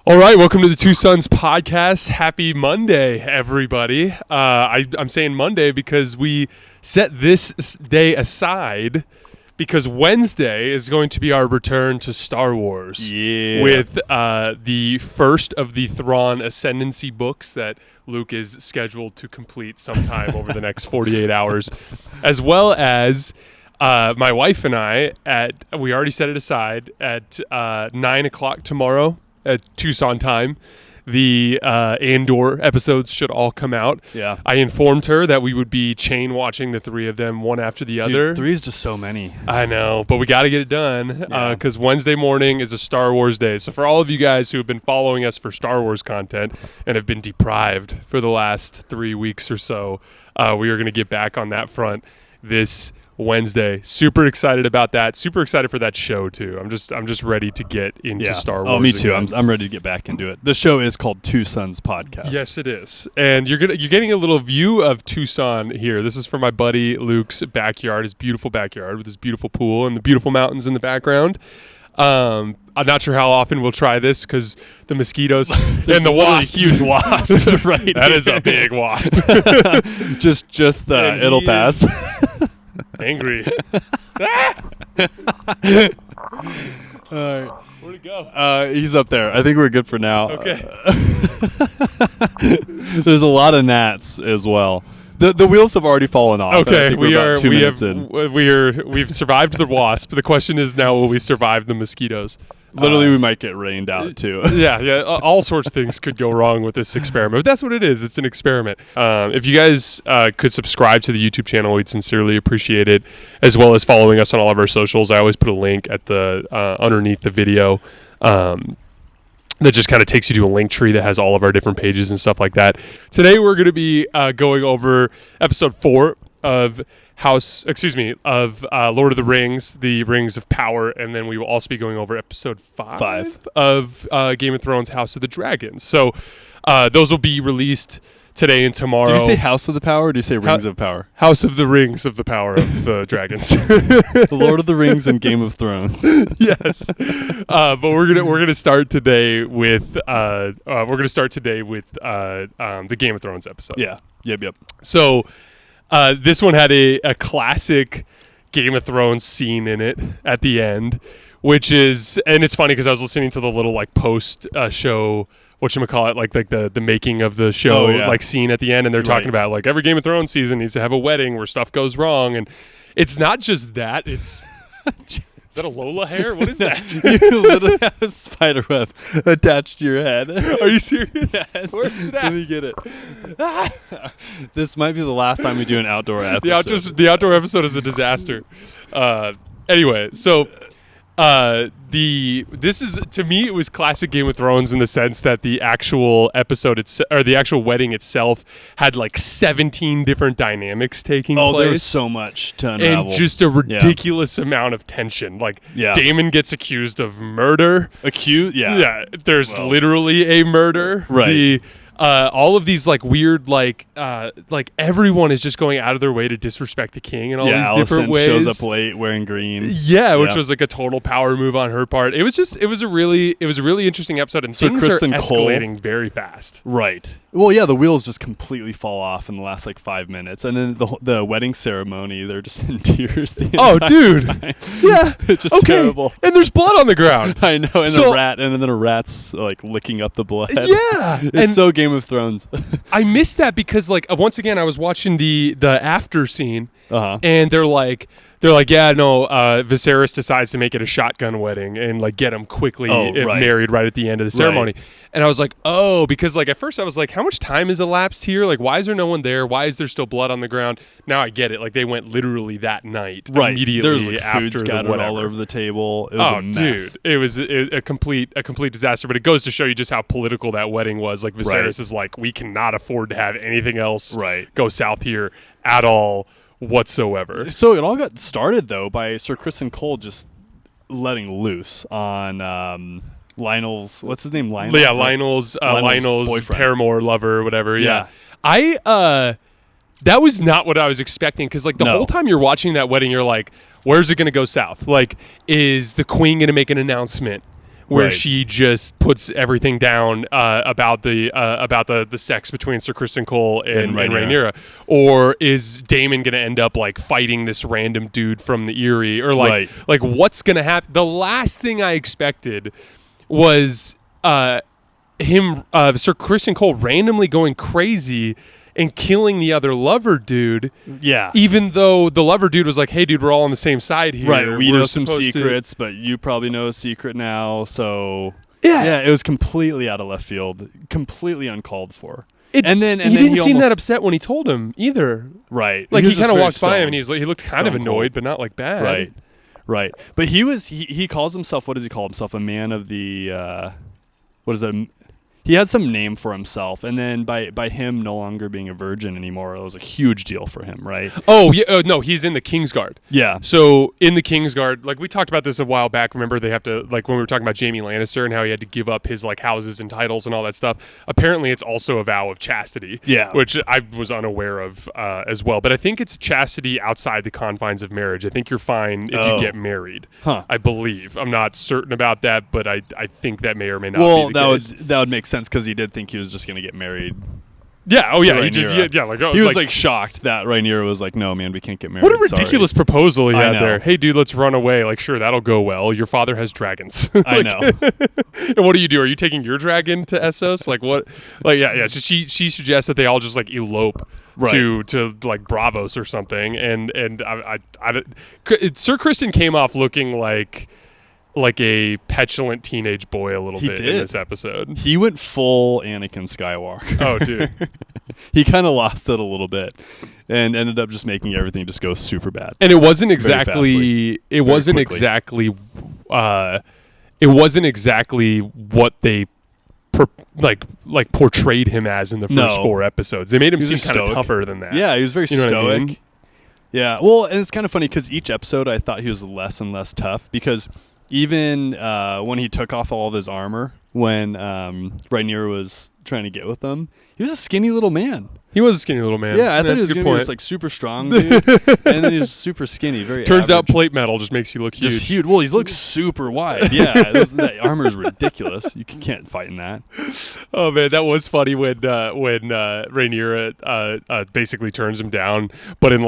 All right, welcome to the Two Sons podcast. Happy Monday, everybody. I'm saying Monday because we set this day aside because Wednesday is going to be our return to Star Wars with the first of the Thrawn Ascendancy books that Luke is scheduled to complete sometime over the next 48 hours, as well as my wife and I, we already set it aside, at 9 o'clock tomorrow, at Tucson time, the Andor episodes should all come out. Yeah. I informed her that we would be chain watching the three of them one after the other. Dude, 3 is just so many. I know, but we got to get it done because Wednesday morning is a Star Wars day. So for all of you guys who have been following us for Star Wars content and have been deprived for the last 3 weeks or so, we are going to get back on that front this Wednesday. Super excited about that. Super excited for that show too. I'm just ready to get into Star Wars. Oh, me too. Again. I'm ready to get back into it. The show is called Two Sons Podcast. Yes, it is. And you're getting a little view of Tucson here. This is from my buddy Luke's backyard, his beautiful backyard with his beautiful pool and the beautiful mountains in the background. I'm not sure how often we'll try this because the mosquitoes and the wasp, huge wasp, right? That is a big wasp. just it'll pass. Angry. All right. Where'd it go? He's up there. I think we're good for now. Okay. There's a lot of gnats as well. The wheels have already fallen off. Okay, we've we've survived the wasp. The question is now, will we survive the mosquitoes? Literally, we might get rained out too. Yeah. All sorts of things could go wrong with this experiment. But that's what it is. It's an experiment. If you guys could subscribe to the YouTube channel, we'd sincerely appreciate it, as well as following us on all of our socials. I always put a link at the underneath the video that just kind of takes you to a link tree that has all of our different pages and stuff like that. Today we're going to be going over episode 4 of Lord of the Rings, the Rings of Power, and then we will also be going over episode 5 of Game of Thrones, House of the Dragon. So those will be released today and tomorrow. Did you say House of the Power or did you say Rings of Power? House of the Rings of the Power of the Dragons. The Lord of the Rings and Game of Thrones. Yes. But we're gonna start today with the Game of Thrones episode. Yeah. Yep. So this one had a classic Game of Thrones scene in it at the end, which is, and it's funny because I was listening to the little like post show, whatchamacallit, like the making of the show, like scene at the end, and they're talking about like every Game of Thrones season needs to have a wedding where stuff goes wrong, and it's not just that, it's is that a Lola hair? What is that? You literally have a spider web attached to your head. Are you serious? Yes. Where's that? Let me get it. This might be the last time we do an outdoor episode. The outdoor episode is a disaster. Anyway, so this is, to me, it was classic Game of Thrones in the sense that the actual episode or the actual wedding itself had like 17 different dynamics taking place. Oh, there's so much to unravel. And just a ridiculous amount of tension. Like Daemon gets accused of murder. Accused? Yeah. Yeah. There's literally a murder. Right. All of these like weird like everyone is just going out of their way to disrespect the king in all these different ways. Shows up late wearing green. Yeah, which was like a total power move on her part. It was a really interesting episode, and things Criston are escalating very fast. Right. Well, yeah, the wheels just completely fall off in the last like 5 minutes, and then the wedding ceremony, they're just in tears. The entire time. Yeah, it's just terrible. And there's blood on the ground. I know, and then a rat's like licking up the blood. Yeah, it's so Game of Thrones. I missed that because like once again I was watching the after scene, and they're like, Viserys decides to make it a shotgun wedding and like get him quickly married right at the end of the ceremony. Right. And I was like, because like at first I was like, how much time has elapsed here? Like, why is there no one there? Why is there still blood on the ground? Now I get it. Like they went literally that night immediately. There's like after food scattered all over the table. It was a mess. Dude, it was a complete disaster. But it goes to show you just how political that wedding was. Like Viserys is like, we cannot afford to have anything else go south here at all whatsoever. So it all got started though by Sir Criston Cole just letting loose on Lionel's, what's his name? Lionel? Yeah, Lionel's boyfriend, paramour, lover, whatever. Yeah. That was not what I was expecting because like the whole time you're watching that wedding, you're like, where's it going to go south? Like, is the queen going to make an announcement where Right. she just puts everything down about the sex between Sir Criston Cole and Rhaenyra? Or is Daemon going to end up like fighting this random dude from the Eyrie, or like what's going to happen? The last thing I expected was Sir Criston Cole randomly going crazy and killing the other lover dude. Yeah. Even though the lover dude was like, hey, dude, we're all on the same side here. Right. We We're know some supposed secrets, but you probably know a secret now. So, Yeah. yeah, it was completely out of left field, completely uncalled for. He didn't seem that upset when he told him either. Right. Like, he kind of walked stoned. by him and he looked kind of Stone annoyed, cold. but not like bad. Right. Right. But he calls himself, what does he call himself? A man of the, what is it? He had some name for himself, and then by him no longer being a virgin anymore, it was a huge deal for him, right? Oh, yeah. No, he's in the Kingsguard. Yeah. So in the Kingsguard, like we talked about this a while back. Remember, they have to, like when we were talking about Jaime Lannister and how he had to give up his like houses and titles and all that stuff. Apparently, it's also a vow of chastity. Yeah. Which I was unaware of as well. But I think it's chastity outside the confines of marriage. I think you're fine if you get married. Huh. I believe. I'm not certain about that, but I think that may or may not be the case. That would make sense because he did think he was just going to get married. Yeah. Oh, yeah. He He was like shocked that Rhaenyra was like, "No, man, we can't get married." What a ridiculous proposal he had know. there. Hey, dude, let's run away. Like, sure, that'll go well. Your father has dragons. I know. And what do? Are you taking your dragon to Essos? Like, what? Like, yeah. So she suggests that they all just like elope to like Bravos or something. And Sir Criston came off looking like a petulant teenage boy a little bit in this episode. He went full Anakin Skywalker. Oh, dude. He kind of lost it a little bit and ended up just making everything just go super bad. And it wasn't exactly what they portrayed him as in the first 4 episods. They made him seem kind of tougher than that. Yeah, he was very stoic. I mean? Yeah, well, and it's kind of funny because each episode I thought he was less and less tough because even when he took off all of his armor when Rhaenyra was trying to get with him, he was a skinny little man. He was a skinny little man. Yeah, I thought he was going to be this, like super strong dude, and then he was super skinny. Very turns average. out plate metal just makes you look huge. Just huge. Well, he looks super wide. Yeah, that armor is ridiculous. You can't fight in that. Oh man, that was funny when Rhaenyra basically turns him down, but in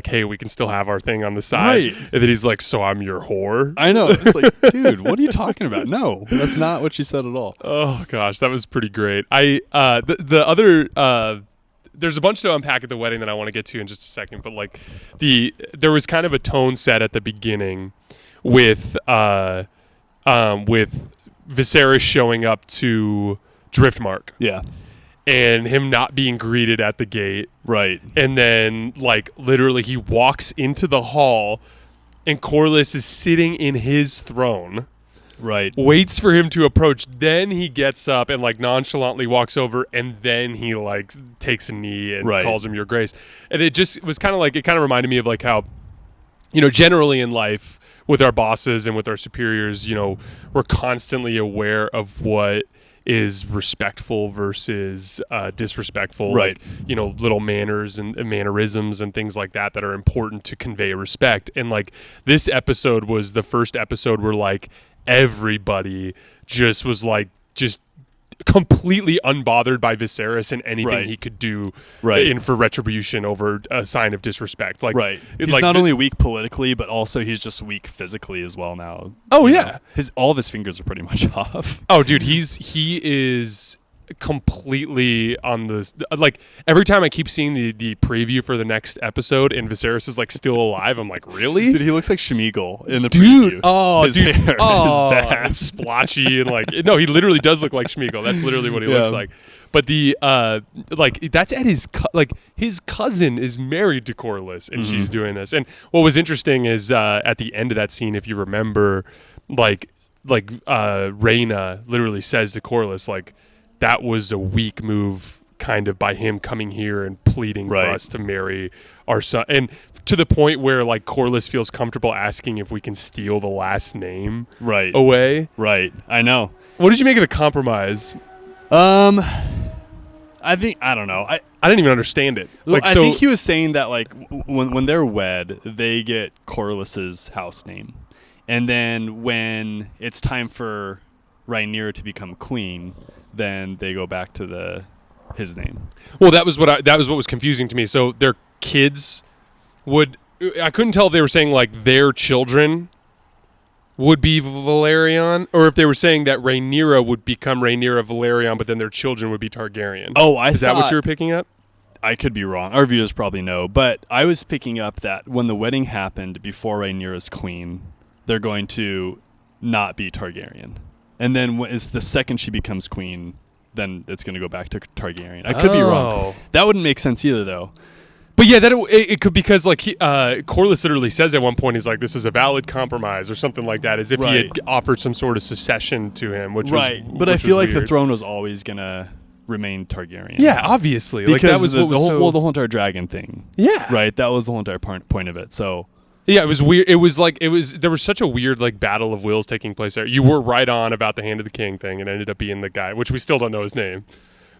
hey, we can still have our thing on the side. Right. And then he's like, so I'm your whore. I know. It's like, dude, what are you talking about? No, that's not what she said at all. Oh gosh, that was pretty great. The other. There's a bunch to unpack at the wedding that I want to get to in just a second, but like there was kind of a tone set at the beginning with Viserys showing up to Driftmark. Yeah. And him not being greeted at the gate. Right. And then like literally he walks into the hall and Corlys is sitting in his throne. Right. Waits for him to approach. Then he gets up and like nonchalantly walks over, and then he like takes a knee and calls him your grace. And it just was kind of like, it kind of reminded me of like how, generally in life with our bosses and with our superiors, we're constantly aware of what is respectful versus disrespectful. Right. Like, little manners and mannerisms and things like that are important to convey respect. And like this episode was the first episode where like everybody just was like just completely unbothered by Viserys and anything he could do for retribution over a sign of disrespect. Like, he's like not only weak politically, but also he's just weak physically as well now. Oh yeah, all of his fingers are pretty much off. Oh dude, he is completely on the like every time I keep seeing the preview for the next episode and Viserys is like still alive, I'm like, really? Dude, he looks like Schmeagol in the preview. His hair is bad, splotchy, and like no, he literally does look like Schmeagol. That's literally what he looks like. But the that's at his cousin is married to Corlys and she's doing this. And what was interesting is at the end of that scene, if you remember, Rhaena literally says to Corlys like, that was a weak move kind of by him coming here and pleading for us to marry our son. And to the point where like Corlys feels comfortable asking if we can steal the last name away. Right. I know. What did you make of the compromise? I don't know. I didn't even understand it. Like, I think he was saying that like when they're wed, they get Corlys's house name. And then when it's time for Rhaenyra to become queen, then they go back to his name. Well, that was what was confusing to me. So their kids I couldn't tell if they were saying like their children would be Valerian, or if they were saying that Rhaenyra would become Rhaenyra Valerian, but then their children would be Targaryen. Oh, is that what you were picking up? I could be wrong. Our viewers probably know, but I was picking up that when the wedding happened before Rhaenyra's queen, they're going to not be Targaryen, and then it's the second she becomes queen, then it's going to go back to Targaryen. I could be wrong. That wouldn't make sense either, though. But yeah, that it could, because like Corlys literally says at one point, he's like, "This is a valid compromise" or something like that, as if he had offered some sort of succession to him. Which was, but I feel like the throne was always gonna remain Targaryen. Yeah, obviously, because like that was the whole whole entire dragon thing. Yeah, right. That was the whole entire point of it. So yeah, it was weird. There was such a weird like battle of wills taking place there. You were right on about the Hand of the King thing, and ended up being the guy, which we still don't know his name.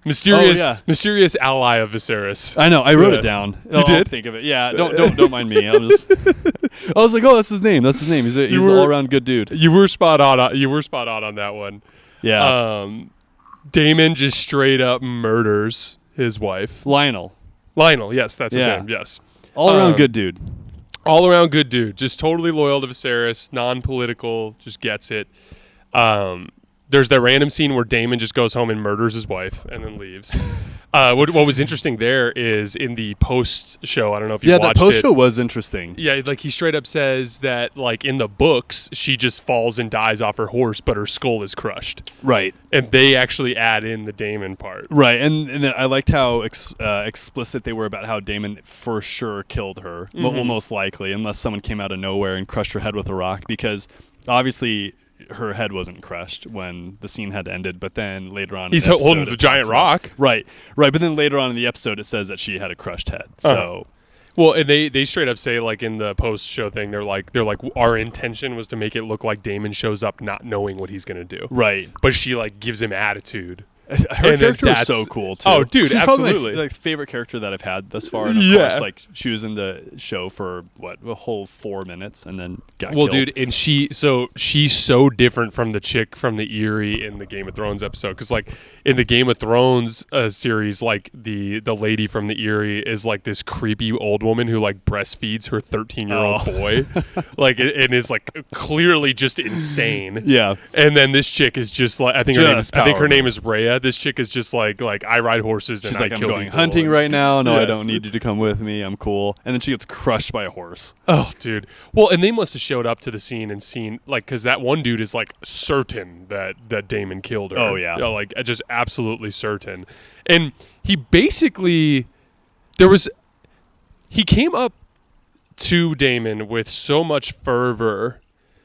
Mysterious ally of Viserys. I know. I wrote it down. You did? Think of it. Yeah. Don't mind me. I was like, oh, that's his name. That's his name. He's an all around good dude. You were spot on. You were spot on that one. Yeah. Daemon just straight up murders his wife. Lionel. Yes, that's his name. Yes. All around good dude. All around good dude. Just totally loyal to Viserys. Non-political. Just gets it. There's that random scene where Daemon just goes home and murders his wife and then leaves. What was interesting there is in the post show, I don't know if you watched it. Yeah, the post show was interesting. Yeah, like he straight up says that like in the books, she just falls and dies off her horse, but her skull is crushed. Right. And they actually add in the Daemon part. Right. And then I liked how explicit they were about how Daemon for sure killed her, most likely, unless someone came out of nowhere and crushed her head with a rock, because obviously her head wasn't crushed when the scene had ended, but then later on he's holding the giant rock. Right, but then later on in the episode it says that she had a crushed head. So well, and they straight up say, like in the post show thing, they're like our intention was to make it look like Daemon shows up not knowing what he's gonna do. Right. But she like gives him attitude. Her character was so cool too. Oh, dude, she's absolutely. probably my favorite character that I've had thus far. And of course, like she was in the show for a whole 4 minutes and then got killed. Dude, and she's so different from the chick from the Eyrie in the Game of Thrones episode, because like in the Game of Thrones series, like the lady from the Eyrie is like this creepy old woman who like breastfeeds her 13-year-old boy, like and is like clearly just insane. Yeah, and then this chick is just like I think her name is Rhea. This chick is just like I ride horses and she's like I'm going hunting right now. No, I don't need you to come with me. I'm cool. And then she gets crushed by a horse. Oh, dude. Well, and they must have showed up to the scene and seen like, because that one dude is like certain that Daemon killed her. Oh yeah, like just absolutely certain. And he basically he came up to Daemon with so much fervor,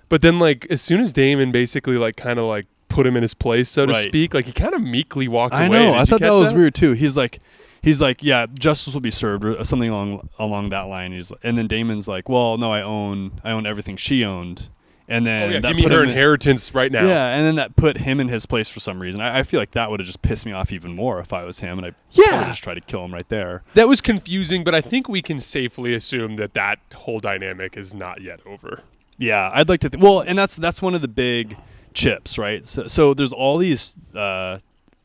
but then like as soon as Daemon basically like kind of like put him in his place, so to speak, like he kind of meekly walked away. I know. I thought that was weird too. He's like, yeah, justice will be served, or something along that line. And then Daemon's like, well, no, I own everything she owned, and then give me her inheritance right now. Yeah, and then that put him in his place for some reason. I feel like that would have just pissed me off even more if I was him, and I would just try to kill him right there. That was confusing, but I think we can safely assume that whole dynamic is not yet over. Yeah, I'd like to think. Well, and that's one of the big chips, right? So there's all these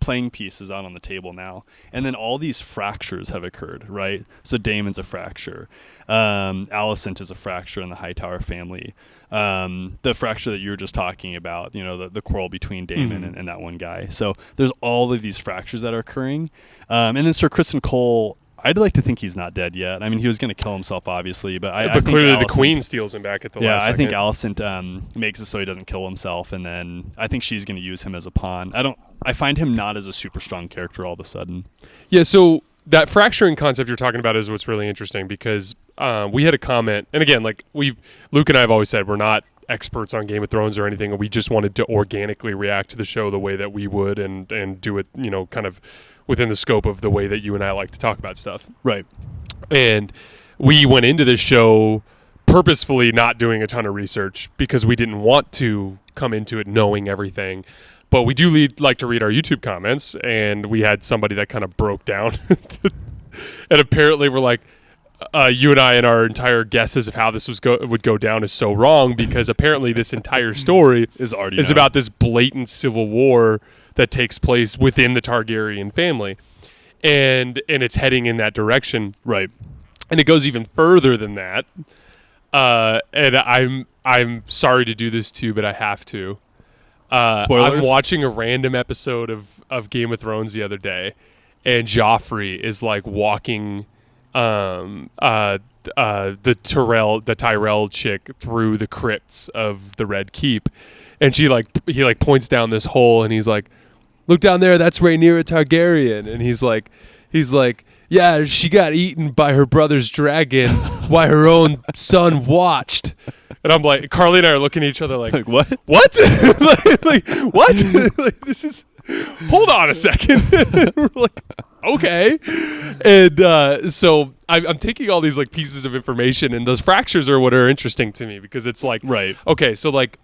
playing pieces out on the table now, and then all these fractures have occurred, right? So Daemon's a fracture, Alicent is a fracture in the Hightower family, the fracture that you were just talking about, the quarrel between Daemon and that one guy. So there's all of these fractures that are occurring, and then Sir Criston Cole, I'd like to think he's not dead yet. I mean, he was going to kill himself, obviously, but I think clearly the Queen steals him back at the last second. I think Alicent makes it so he doesn't kill himself, and then I think she's going to use him as a pawn. I find him not as a super strong character all of a sudden. Yeah, so that fracturing concept you're talking about is what's really interesting, because we had a comment, and again, like Luke and I have always said, we're not experts on Game of Thrones or anything, and we just wanted to organically react to the show the way that we would and do it, kind of within the scope of the way that you and I like to talk about stuff. Right. And we went into this show purposefully not doing a ton of research because we didn't want to come into it knowing everything. But we do like to read our YouTube comments, and we had somebody that kind of broke down. And apparently we're like, you and I and our entire guesses of how this would go down is so wrong, because apparently this entire story is about this blatant civil war that takes place within the Targaryen family, and it's heading in that direction, right? And it goes even further than that. And I'm sorry to do this to you, but I have to. Spoilers? I'm watching a random episode of Game of Thrones the other day, and Joffrey is like walking the Tyrell chick through the crypts of the Red Keep, and he points down this hole, and he's like, "Look down there, that's Rhaenyra Targaryen." And he's like, "Yeah, she got eaten by her brother's dragon while her own son watched." And I'm like, Carly and I are looking at each other like what? What? like what? Like, this is. Hold on a second. We're like, okay. And so I'm taking all these like pieces of information, and those fractures are what are interesting to me, because it's like, right. Okay, so like,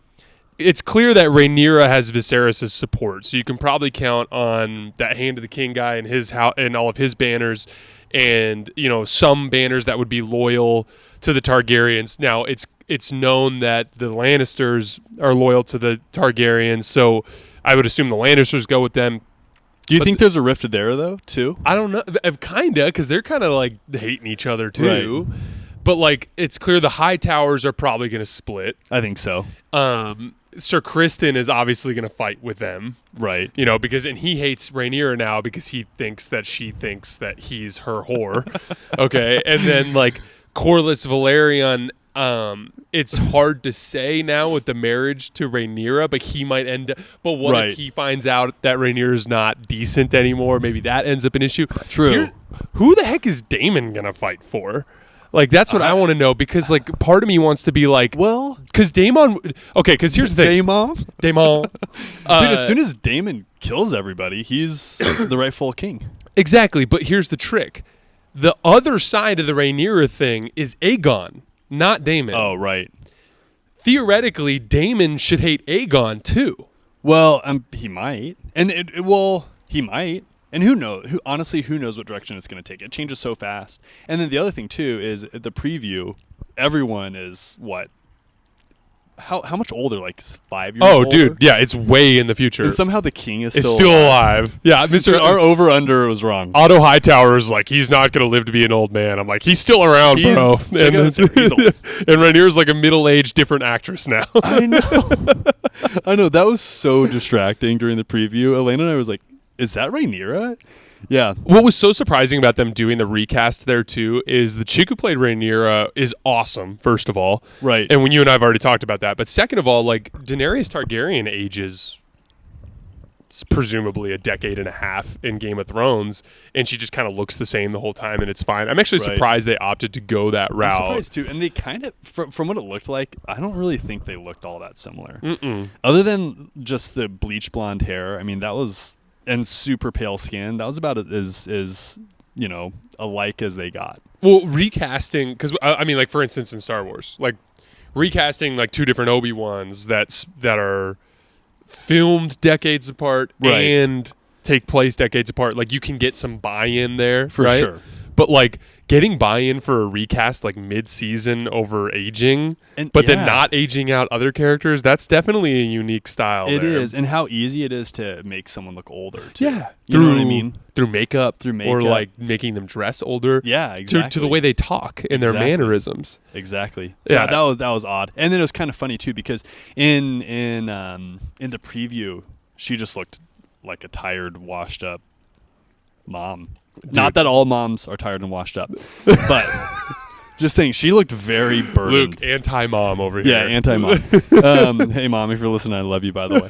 it's clear that Rhaenyra has Viserys' support, so you can probably count on that Hand of the King guy and his and all of his banners, and some banners that would be loyal to the Targaryens. Now it's known that the Lannisters are loyal to the Targaryens, so I would assume the Lannisters go with them. Do you think there's a rift there though too? I don't know, kinda, because they're kind of like hating each other too. Right. But like, it's clear the High Towers are probably going to split. I think so. Sir Criston is obviously going to fight with them, right? Because he hates Rhaenyra now because he thinks that she thinks that he's her whore. Okay, and then like Corlys Velaryon. It's hard to say now with the marriage to Rhaenyra, but he might end up. But what if he finds out that Rhaenyra's not decent anymore? Maybe that ends up an issue. True. Who the heck is Daemon gonna fight for? Like, that's what I want to know, because like part of me wants to be like, well, because Daemon. Okay, because here's the thing. Daemon. Dude, as soon as Daemon kills everybody, he's the rightful king. Exactly, but here's the trick: the other side of the Rhaenyra thing is Aegon, not Daemon. Oh, right. Theoretically, Daemon should hate Aegon too. Well, he might, and he might. And who knows? Honestly, who knows what direction it's going to take? It changes so fast. And then the other thing too is the preview. Everyone is what? How much older? Like 5 years? Oh, older? dude, yeah, it's way in the future. And somehow the king is still alive. Yeah, Mr. Our over under was wrong. Otto Hightower is like, he's not going to live to be an old man. I'm like, he's still around, bro. And Rhaenyra's like a middle-aged different actress now. I know. That was so distracting during the preview. Elena and I was like, is that Rhaenyra? Yeah. What was so surprising about them doing the recast there too is the chick who played Rhaenyra is awesome, first of all. Right. And when you and I have already talked about that. But second of all, like, Daenerys Targaryen ages presumably a decade and a half in Game of Thrones, and she just kind of looks the same the whole time, and it's fine. I'm actually surprised they opted to go that route. I'm surprised too. And they kind of, from what it looked like, I don't really think they looked all that similar. Mm-mm. Other than just the bleach blonde hair, I mean, that was... and super pale skin. That was about as alike as they got. Well, recasting, because I mean, like, for instance, in Star Wars, like recasting like two different Obi-Wans that are filmed decades apart and take place decades apart. Like, you can get some buy-in there for sure. But like getting buy-in for a recast like mid-season over aging, but then not aging out other characters, that's definitely a unique style. It is, and how easy it is to make someone look older too. Yeah. You know what I mean? Through makeup. Or like making them dress older. Yeah, exactly. To the way they talk and their mannerisms. Exactly. So that was odd. And then it was kind of funny too, because in the preview, she just looked like a tired, washed up mom. Dude. Not that all moms are tired and washed up, but just saying, she looked very burdened. Luke, anti-mom over here. Yeah, anti-mom. Hey, mom, if you're listening, I love you, by the way.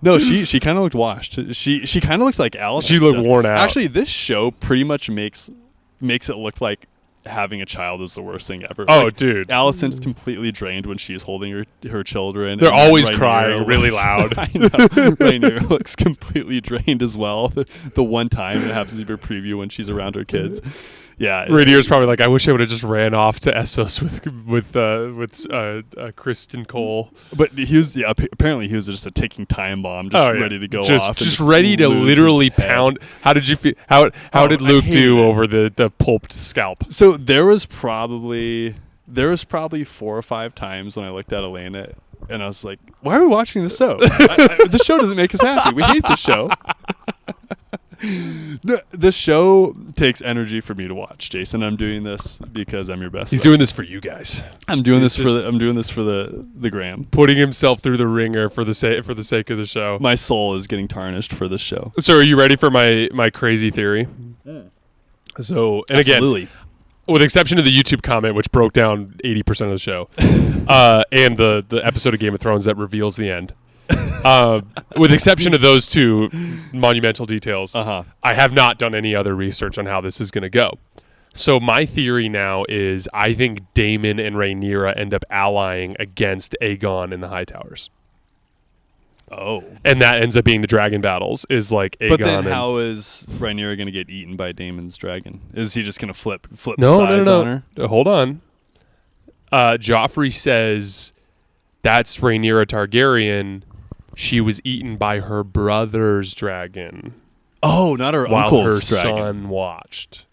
No, she kind of looked washed. She kind of looked like Alice. She looked worn out. Actually, this show pretty much makes it look like having a child is the worst thing ever. Oh, like, dude. Allison's completely drained when she's holding her children. They're always crying really loud. I know. Rhaenyra looks completely drained as well. The one time it happens to be her preview when she's around her kids. Yeah, Rhaenyra's probably like, I wish I would have just ran off to Essos with Criston Cole. But he was apparently he was just a ticking time bomb, just ready to go off, just ready to literally pound. How did you feel? How did Luke do over the pulped scalp? So there was probably 4 or 5 times when I looked at Elena and I was like, why are we watching this show? The show doesn't make us happy. We hate the show. No, this show takes energy for me to watch, Jason. I'm doing this because I'm your best. He's doing this for you guys. I'm doing this for the gram. Putting himself through the ringer for the sake of the show. My soul is getting tarnished for this show. So, are you ready for my crazy theory? So, and Absolutely. again, with the exception of the YouTube comment, which broke down 80% of the show, and the episode of Game of Thrones that reveals the end. With the exception of those two monumental details, I have not done any other research on how this is going to go. So my theory now is I think Daemon and Rhaenyra end up allying against Aegon in the High Towers. Oh. And that ends up being the dragon battles, is like Aegon. But then how is Rhaenyra going to get eaten by Daemon's dragon? Is he just going to flip no, sides no. on her? Hold on. Joffrey says that's Rhaenyra Targaryen. She was eaten by her brother's dragon. Oh, not her while uncle's her dragon. son watched.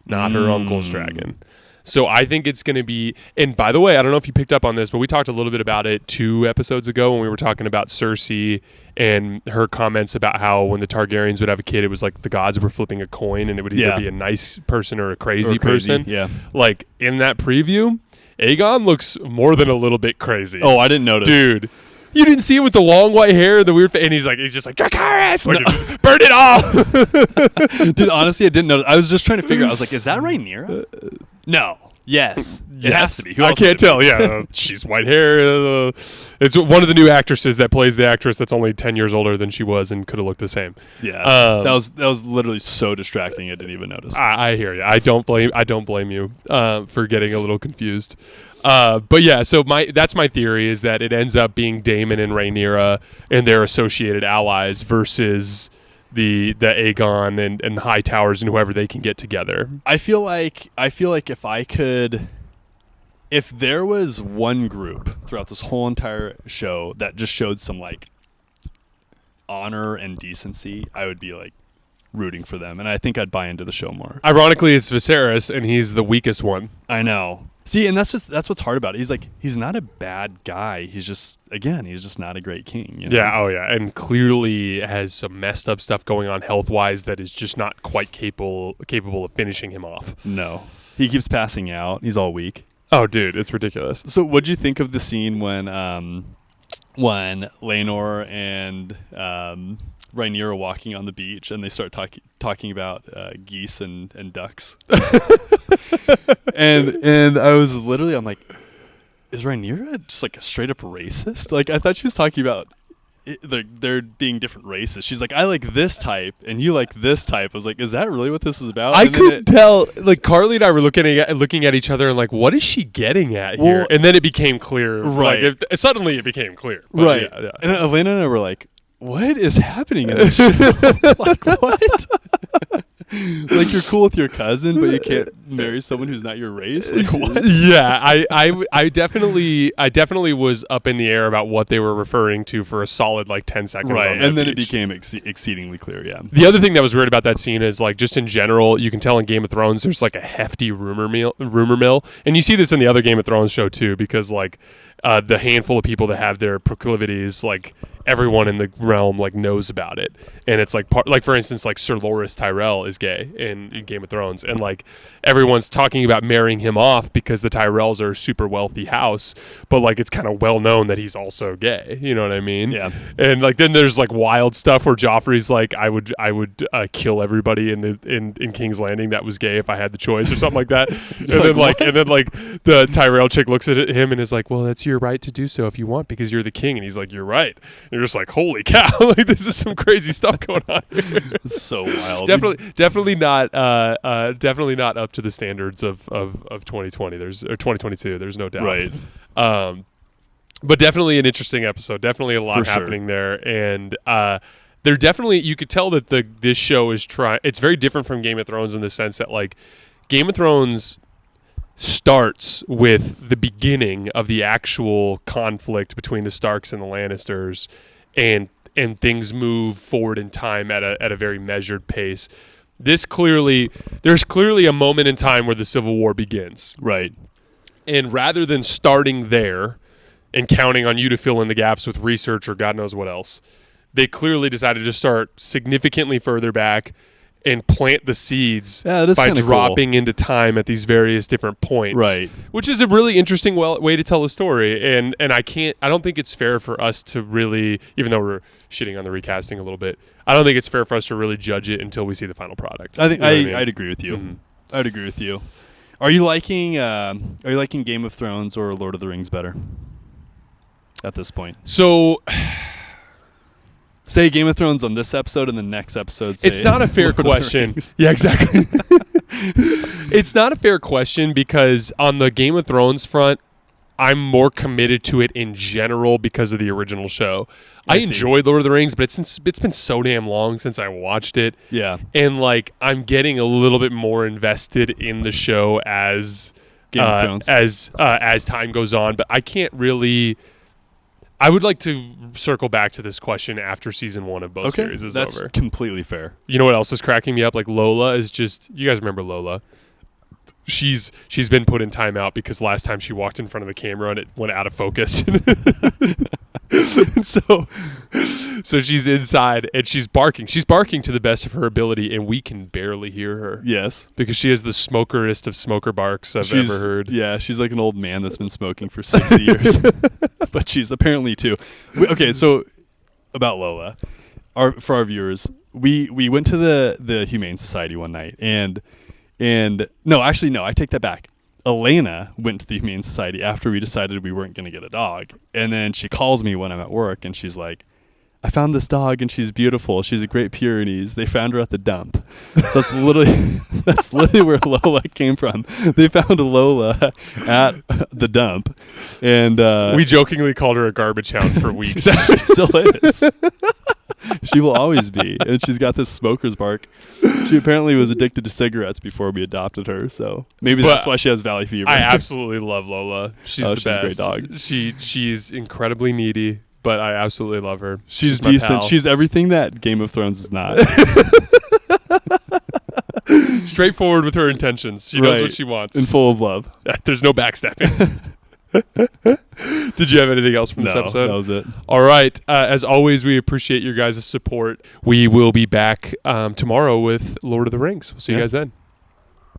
Not her uncle's dragon. So I think it's going to be... And by the way, I don't know if you picked up on this, but we talked a little bit about it 2 episodes ago when we were talking about Cersei and her comments about how when the Targaryens would have a kid, it was like the gods were flipping a coin and it would either be a nice person or a crazy person. Yeah. Like, in that preview, Aegon looks more than a little bit crazy. Oh, I didn't notice. Dude. You didn't see him with the long white hair, the weird face, and he's just like Dracarys, like, burn it off. Dude, honestly, I didn't know. I was just trying to figure out. I was like, is that Rhaenyra? No. Yes. It has to be. Who I else can't tell. Yeah, she's white hair. It's one of the new actresses that plays the actress that's only 10 years older than she was and could have looked the same. Yeah, that was literally so distracting. I didn't even notice. I hear you. I don't blame you for getting a little confused. But yeah, so that's my theory, is that it ends up being Daemon and Rhaenyra and their associated allies versus the Aegon and the High Towers and whoever they can get together. I feel like if there was one group throughout this whole entire show that just showed some like honor and decency, I would be like rooting for them, and I think I'd buy into the show more. Ironically, it's Viserys, and he's the weakest one. I know. See, and that's what's hard about it. He's not a bad guy. He's just not a great king. You know? Yeah, and clearly has some messed up stuff going on health-wise that is just not quite capable of finishing him off. No. He keeps passing out. He's all weak. Oh, dude, it's ridiculous. So what'd you think of the scene when Laenor and Rhaenyra are walking on the beach and they start talking about geese and ducks? and I was literally, I'm like, is Rhaenyra just like a straight up racist? Like, I thought she was talking about they're being different races. She's like, I like this type and you like this type. I was like, is that really what this is about? I couldn't tell. Like, Carly and I were looking at each other and like, what is she getting at here? And then it became clear. Right. Like, suddenly it became clear. But right. Yeah. And Elena and I were like, what is happening in this show? Like, what? Like, you're cool with your cousin, but you can't marry someone who's not your race? Like, what? Yeah, I definitely was up in the air about what they were referring to for a solid like 10 seconds. Right, and then beach. It became exceedingly clear, yeah. The other thing that was weird about that scene is like just in general, you can tell in Game of Thrones there's like a hefty rumor mill, and you see this in the other Game of Thrones show too, because like the handful of people that have their proclivities, like everyone in the realm like knows about it, and it's like like for instance, like Sir Loras Tyrell is gay in Game of Thrones, and like everyone's talking about marrying him off because the Tyrells are a super wealthy house, but like it's kind of well known that he's also gay. You know what I mean? Yeah. And like then there's like wild stuff where Joffrey's like, I would kill everybody in King's Landing that was gay if I had the choice or something like that. And then like the Tyrell chick looks at him and is like, well, that's your right to do so if you want because you're the king. And he's like, you're right. And you're just like, holy cow! Like this is some crazy stuff going on here. It's so wild. Definitely not up to the standards of 2020. Or 2022. There's no doubt. Right. But definitely an interesting episode. Definitely a lot happening there, and they're definitely, you could tell that this show is it's very different from Game of Thrones in the sense that like Game of Thrones starts with the beginning of the actual conflict between the Starks and the Lannisters, and things move forward in time at a very measured pace. There's clearly a moment in time where the Civil War begins. Right. And rather than starting there and counting on you to fill in the gaps with research or God knows what else, they clearly decided to start significantly further back and plant the seeds by dropping into time at these various different points. Right. Which is a really interesting way to tell a story. And I don't think it's fair for us to really, even though we're shitting on the recasting a little bit, I don't think it's fair for us to really judge it until we see the final product. I think I'd agree with you. Mm-hmm. I'd agree with you. Are you liking Game of Thrones or Lord of the Rings better at this point? So say Game of Thrones on this episode, and the next episode say it's not a fair question. Yeah, exactly. It's not a fair question because on the Game of Thrones front, I'm more committed to it in general because of the original show. I enjoyed Lord of the Rings, but it's been so damn long since I watched it. Yeah. And like I'm getting a little bit more invested in the show as Game of Thrones. as time goes on, but I can't really. I would like to circle back to this question after season 1 of both series is over. That's completely fair. You know what else is cracking me up? Like Lola is just. You guys remember Lola? She's been put in timeout because last time she walked in front of the camera and it went out of focus. So she's inside and she's barking. She's barking to the best of her ability, and we can barely hear her. Yes, because she has the smokerest of smoker barks I've ever heard. Yeah, she's like an old man that's been smoking for 60 years, but she's apparently too. Okay, so about Lola, for our viewers, we went to the Humane Society one night and no, I take that back. Elena went to the Humane Society after we decided we weren't going to get a dog. And then she calls me when I'm at work and she's like, I found this dog and she's beautiful. She's a Great Pyrenees. They found her at the dump. So that's literally where Lola came from. They found Lola at the dump. And we jokingly called her a garbage hound for weeks. She still is. She will always be. And she's got this smoker's bark. She apparently was addicted to cigarettes before we adopted her, so maybe that's why she has valley fever. I absolutely love Lola. She's the best. A great dog. She's incredibly needy, but I absolutely love her. She's decent. She's everything that Game of Thrones is not. Straightforward with her intentions. She knows what she wants. And full of love. There's no backstabbing. Did you have anything else from this episode? That was it. All right. As always, we appreciate your guys' support. We will be back tomorrow with Lord of the Rings. We'll see you guys then.